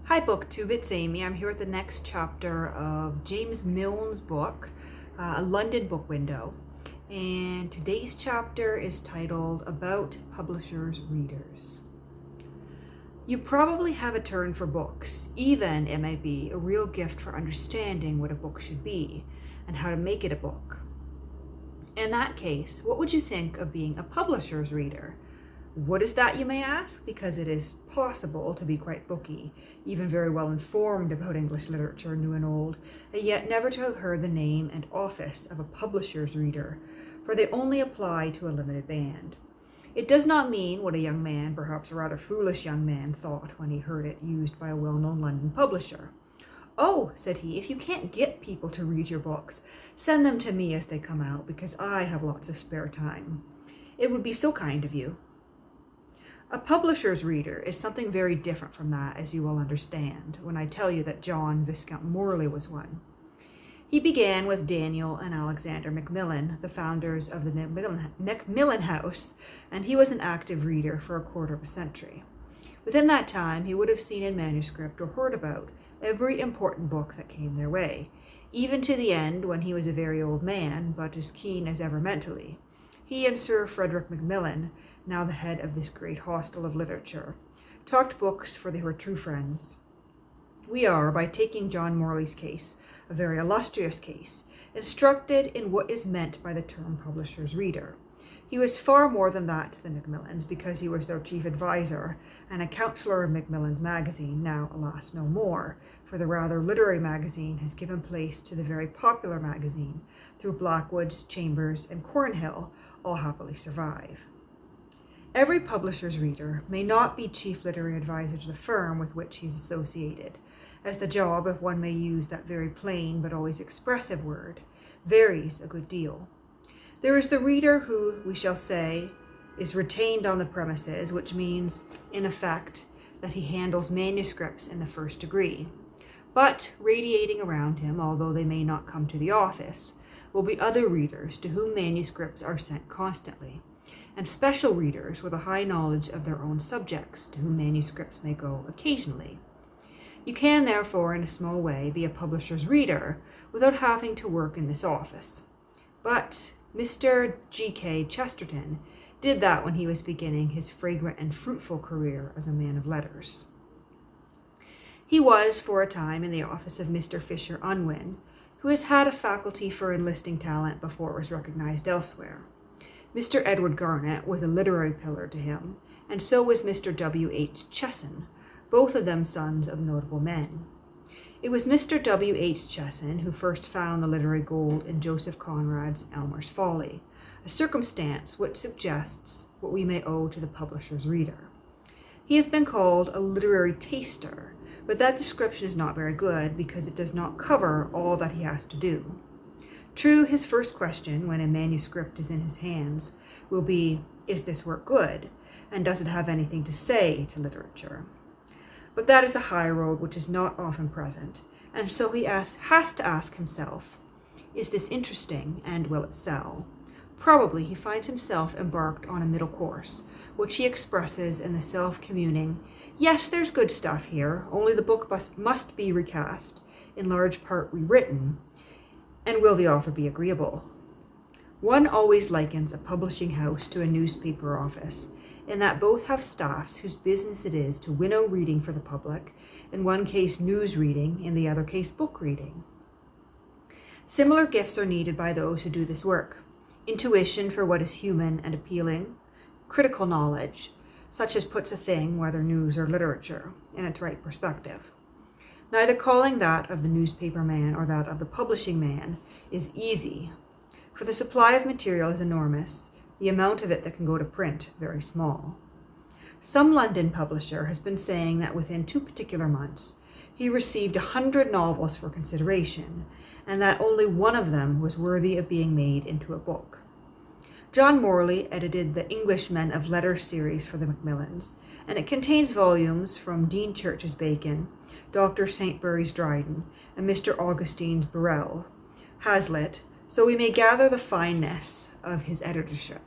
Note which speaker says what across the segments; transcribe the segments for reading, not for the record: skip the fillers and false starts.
Speaker 1: Hi BookTube, it's Amy. I'm here with the next chapter of James Milne's book, A London Book Window. And today's chapter is titled About Publishers' Readers. You probably have a turn for books, even it may be a real gift for understanding what a book should be and how to make it a book. In that case, what would you think of being a publisher's reader? What is that, you may ask? Because it is possible to be quite booky, even very well informed about English literature, new and old, and yet never to have heard the name and office of a publisher's reader, for they only apply to a limited band. It does not mean what a young man, perhaps a rather foolish young man, thought when he heard it used by a well-known London publisher. "Oh," said he, "if you can't get people to read your books, send them to me as they come out, because I have lots of spare time. It would be so kind of you." A publisher's reader is something very different from that, as you will understand, when I tell you that John Viscount Morley was one. He began with Daniel and Alexander Macmillan, the founders of the Macmillan House, and he was an active reader for a quarter of a century. Within that time, he would have seen in manuscript or heard about every important book that came their way, even to the end when he was a very old man, but as keen as ever mentally. He and Sir Frederick Macmillan, now the head of this great hostel of literature, talked books, for they were true friends. We are, by taking John Morley's case, a very illustrious case, instructed in what is meant by the term publisher's reader. He was far more than that to the Macmillans, because he was their chief adviser and a counsellor of Macmillan's magazine, now, alas, no more, for the rather literary magazine has given place to the very popular magazine, through Blackwood's, Chambers, and Cornhill, all happily survive. Every publisher's reader may not be chief literary advisor to the firm with which he is associated, as the job, if one may use that very plain but always expressive word, varies a good deal. There is the reader who, we shall say, is retained on the premises, which means, in effect, that he handles manuscripts in the first degree. But radiating around him, although they may not come to the office, will be other readers to whom manuscripts are sent constantly, and special readers with a high knowledge of their own subjects, to whom manuscripts may go occasionally. You can, therefore, in a small way, be a publisher's reader without having to work in this office. But Mr. G.K. Chesterton did that when he was beginning his fragrant and fruitful career as a man of letters. He was, for a time, in the office of Mr. Fisher Unwin, who has had a faculty for enlisting talent before it was recognized elsewhere. Mr. Edward Garnet was a literary pillar to him, and so was Mr. W.H. Chesson, both of them sons of notable men. It was Mr. W.H. Chesson who first found the literary gold in Joseph Conrad's Elmer's Folly, a circumstance which suggests what we may owe to the publisher's reader. He has been called a literary taster, but that description is not very good because it does not cover all that he has to do. True, his first question, when a manuscript is in his hands, will be, is this work good, and does it have anything to say to literature? But that is a high road which is not often present, and so he has to ask himself, is this interesting, and will it sell? Probably he finds himself embarked on a middle course, which he expresses in the self-communing, yes, there's good stuff here, only the book must be recast, in large part rewritten, and will the author be agreeable? One always likens a publishing house to a newspaper office, in that both have staffs whose business it is to winnow reading for the public, in one case news reading, in the other case book reading. Similar gifts are needed by those who do this work: intuition for what is human and appealing, critical knowledge, such as puts a thing, whether news or literature, in its right perspective. Neither calling that of the newspaper man or that of the publishing man is easy, for the supply of material is enormous, the amount of it that can go to print very small. Some London publisher has been saying that within 2 particular months he received 100 novels for consideration, and that only one of them was worthy of being made into a book. John Morley edited the English Men of Letters series for the Macmillans, and it contains volumes from Dean Church's Bacon, Dr. Saintbury's Dryden, and Mr. Augustine's Birrell, Hazlitt, so we may gather the fineness of his editorship.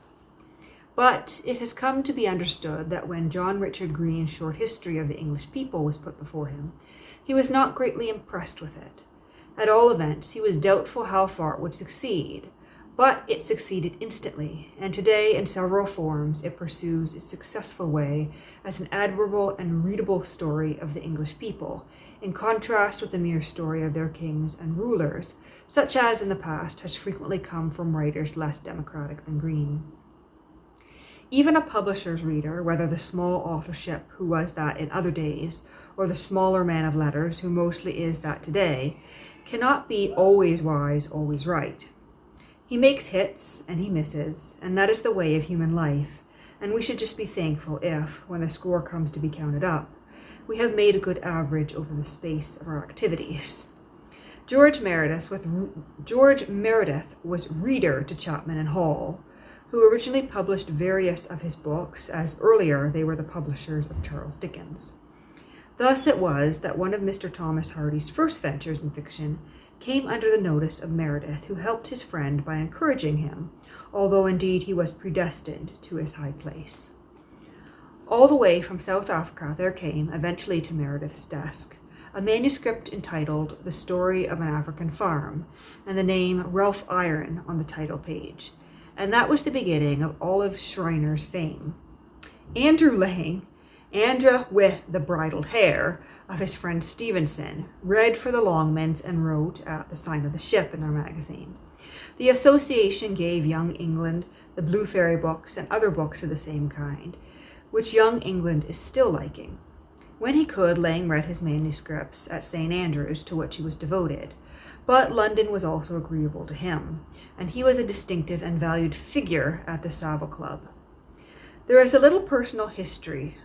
Speaker 1: But it has come to be understood that when John Richard Green's short history of the English people was put before him, he was not greatly impressed with it. At all events, he was doubtful how far it would succeed, but it succeeded instantly, and today in several forms it pursues its successful way as an admirable and readable story of the English people, in contrast with the mere story of their kings and rulers, such as in the past has frequently come from writers less democratic than Green. Even a publisher's reader, whether the small authorship who was that in other days, or the smaller man of letters who mostly is that today, cannot be always wise, always right. He makes hits and he misses, and that is the way of human life, and we should just be thankful if, when the score comes to be counted up, we have made a good average over the space of our activities. George Meredith was reader to Chapman and Hall, who originally published various of his books, as earlier they were the publishers of Charles Dickens. Thus it was that one of Mr. Thomas Hardy's first ventures in fiction came under the notice of Meredith, who helped his friend by encouraging him, although indeed he was predestined to his high place. All the way from South Africa there came, eventually to Meredith's desk, a manuscript entitled The Story of an African Farm, and the name Ralph Iron on the title page. And that was the beginning of Olive Schreiner's fame. Andrew Lang, with the bridled hair of his friend Stevenson, read for the Longmans and wrote at the Sign of the Ship in their magazine. The association gave Young England the Blue Fairy books and other books of the same kind, which Young England is still liking. When he could, Lang read his manuscripts at St. Andrews, to which he was devoted. But London was also agreeable to him, and he was a distinctive and valued figure at the Savile Club. There is a little personal story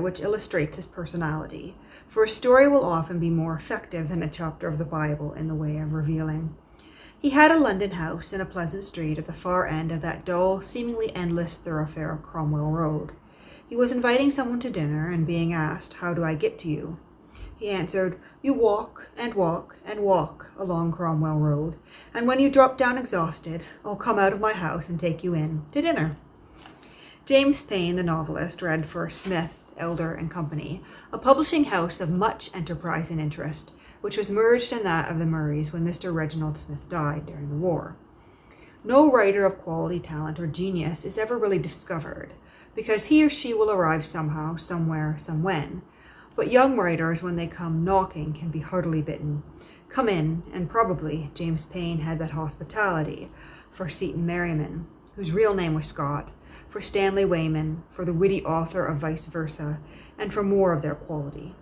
Speaker 1: which illustrates his personality, for a story will often be more effective than a chapter of the Bible in the way of revealing. He had a London house in a pleasant street at the far end of that dull, seemingly endless thoroughfare of Cromwell Road. He was inviting someone to dinner, and being asked, "How do I get to you?" he answered, "You walk and walk and walk along Cromwell Road, and when you drop down exhausted, I'll come out of my house and take you in to dinner." James Payn, the novelist, read for Smith, Elder and Company, a publishing house of much enterprise and interest, which was merged in that of the Murrays when Mr. Reginald Smith died during the war. No writer of quality, talent, or genius is ever really discovered, because he or she will arrive somehow, somewhere, somewhen. But young writers, when they come knocking, can be heartily bitten. Come in, and probably James Payn had that hospitality for Seton Merriman, whose real name was Scott, for Stanley Weyman, for the witty author of Vice Versa, and for more of their quality.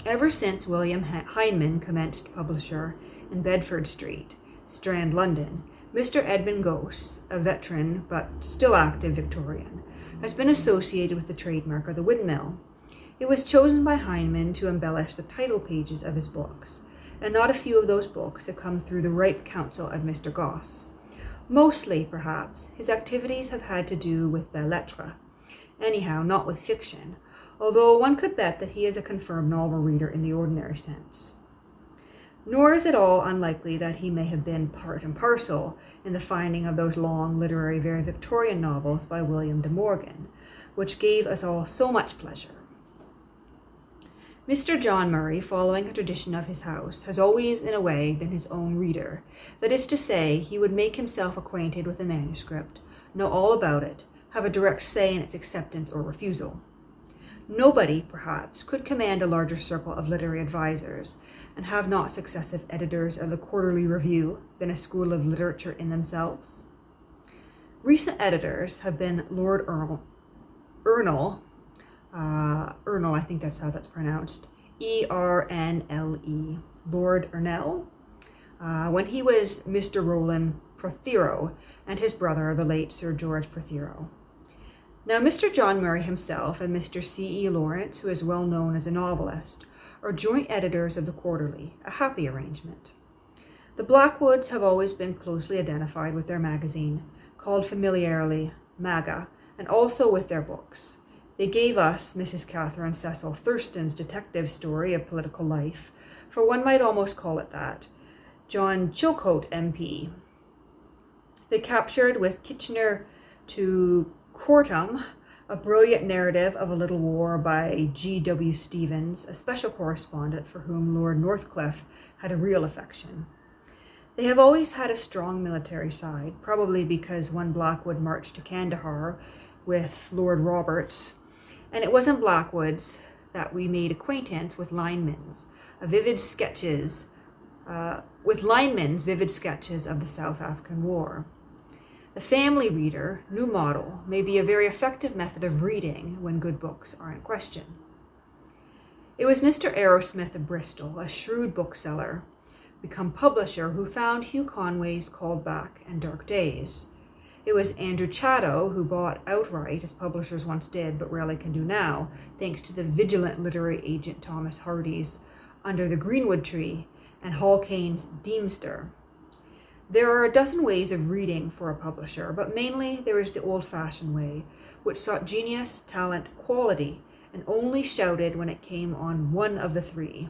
Speaker 1: Ever since William Heinemann commenced publisher in Bedford Street, Strand, London, Mr. Edmund Gosse, a veteran but still active Victorian, has been associated with the trademark of the windmill. It was chosen by Heinemann to embellish the title pages of his books, and not a few of those books have come through the ripe counsel of Mr. Gosse. Mostly, perhaps, his activities have had to do with belles lettres, anyhow not with fiction, although one could bet that he is a confirmed novel reader in the ordinary sense. Nor is it all unlikely that he may have been part and parcel in the finding of those long, literary, very Victorian novels by William de Morgan, which gave us all so much pleasure. Mr. John Murray, following a tradition of his house, has always, in a way, been his own reader. That is to say, he would make himself acquainted with a manuscript, know all about it, have a direct say in its acceptance or refusal. Nobody, perhaps, could command a larger circle of literary advisers, and have not successive editors of the Quarterly Review been a school of literature in themselves? Recent editors have been Lord Ernle, I think that's how that's pronounced, E-R-N-L-E, Lord Ernle, when he was Mr. Rowland Prothero, and his brother, the late Sir George Prothero. Now, Mr. John Murray himself and Mr. C.E. Lawrence, who is well known as a novelist, are joint editors of the Quarterly, a happy arrangement. The Blackwoods have always been closely identified with their magazine, called familiarly MAGA, and also with their books. They gave us Mrs. Catherine Cecil Thurston's detective story of political life, for one might almost call it that, John Chilcote MP. They captured with Kitchener to Courtham, a brilliant narrative of a little war by G.W. Stevens, a special correspondent for whom Lord Northcliffe had a real affection. They have always had a strong military side, probably because one Blackwood marched to Kandahar with Lord Roberts, and it was in Blackwood's that we made acquaintance with linemen's vivid sketches of the South African War. The family reader, new model, may be a very effective method of reading when good books are in question. It was Mr. Arrowsmith of Bristol, a shrewd bookseller, become publisher, who found Hugh Conway's Called Back and Dark Days. It was Andrew Chatto who bought outright, as publishers once did but rarely can do now, thanks to the vigilant literary agent Thomas Hardy's Under the Greenwood Tree and Hall Caine's Deemster. There are a dozen ways of reading for a publisher, but mainly there is the old-fashioned way, which sought genius, talent, quality, and only shouted when it came on one of the three,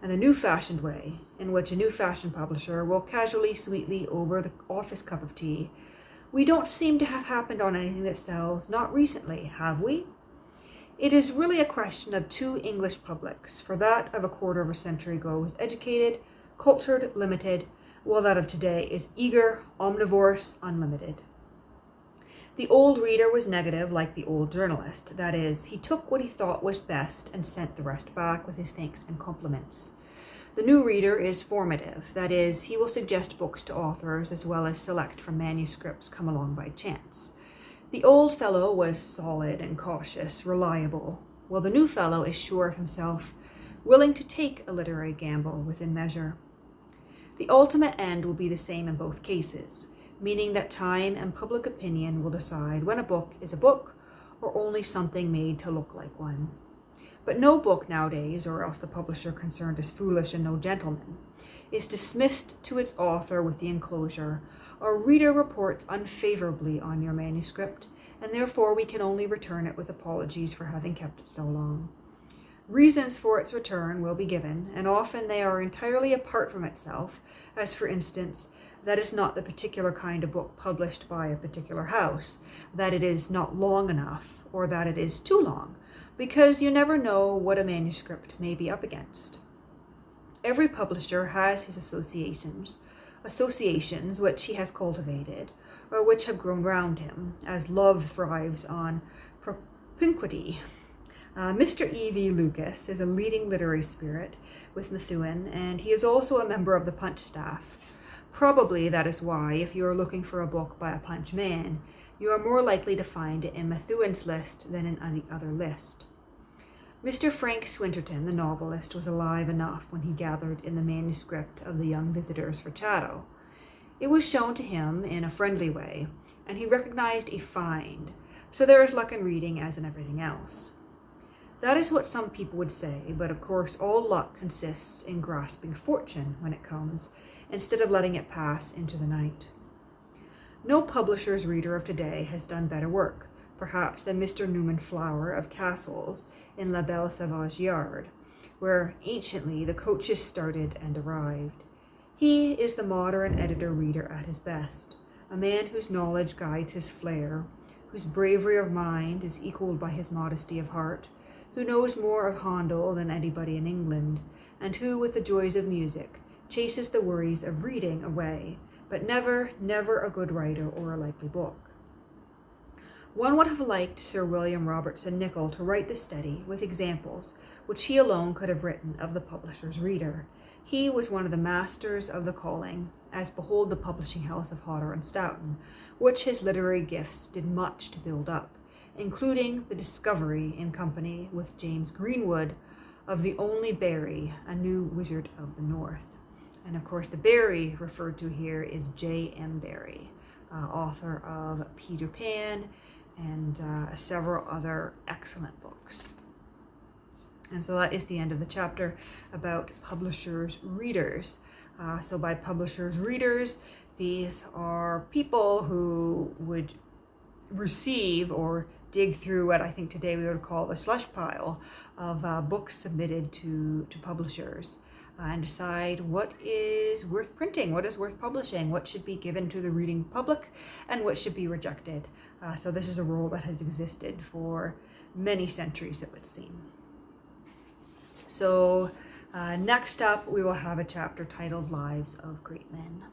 Speaker 1: and the new-fashioned way, in which a new-fashioned publisher will casually, sweetly, over the office cup of tea. We don't seem to have happened on anything that sells, not recently, have we? It is really a question of two English publics, for that of a quarter of a century ago was educated, cultured, limited, while that of today is eager, omnivorous, unlimited. The old reader was negative like the old journalist. That is, he took what he thought was best and sent the rest back with his thanks and compliments. The new reader is formative. That is, he will suggest books to authors as well as select from manuscripts come along by chance. The old fellow was solid and cautious, reliable, while the new fellow is sure of himself, willing to take a literary gamble within measure. The ultimate end will be the same in both cases, meaning that time and public opinion will decide when a book is a book or only something made to look like one. But no book nowadays, or else the publisher concerned is foolish and no gentleman, is dismissed to its author with the enclosure, "Our reader reports unfavorably on your manuscript, and therefore we can only return it with apologies for having kept it so long." Reasons for its return will be given, and often they are entirely apart from itself, as for instance, that is not the particular kind of book published by a particular house, that it is not long enough, or that it is too long, because you never know what a manuscript may be up against. Every publisher has his associations which he has cultivated, or which have grown round him, as love thrives on propinquity. Mr. E.V. Lucas is a leading literary spirit with Methuen, and he is also a member of the Punch staff. Probably that is why, if you are looking for a book by a Punch man, you are more likely to find it in Methuen's list than in any other list. Mr. Frank Swinterton, the novelist, was alive enough when he gathered in the manuscript of The Young Visitors for Chatto. It was shown to him in a friendly way, and he recognized a find, so there is luck in reading as in everything else. That is what some people would say, but of course all luck consists in grasping fortune when it comes, instead of letting it pass into the night. No publisher's reader of today has done better work, perhaps, than Mr. Newman Flower of Castles in La Belle Sauvage Yard, where anciently the coaches started and arrived. He is the modern editor-reader at his best, a man whose knowledge guides his flair, whose bravery of mind is equalled by his modesty of heart, who knows more of Handel than anybody in England, and who, with the joys of music, chases the worries of reading away, but never, never a good writer or a likely book. One would have liked Sir William Robertson Nicoll to write the study with examples which he alone could have written of the publisher's reader. He was one of the masters of the calling, as behold the publishing house of Hodder and Stoughton, which his literary gifts did much to build up, including the discovery, in company with James Greenwood, of the only Barry, a new wizard of the North. And of course the Barry referred to here is J.M. Barrie, author of Peter Pan and several other excellent books. And so that is the end of the chapter about publishers' readers. So by publishers' readers, these are people who would receive or dig through what I think today we would call the slush pile of books submitted to publishers. and decide what is worth printing, what is worth publishing, what should be given to the reading public, and what should be rejected. So this is a role that has existed for many centuries, it would seem. So next up, we will have a chapter titled Lives of Great Men.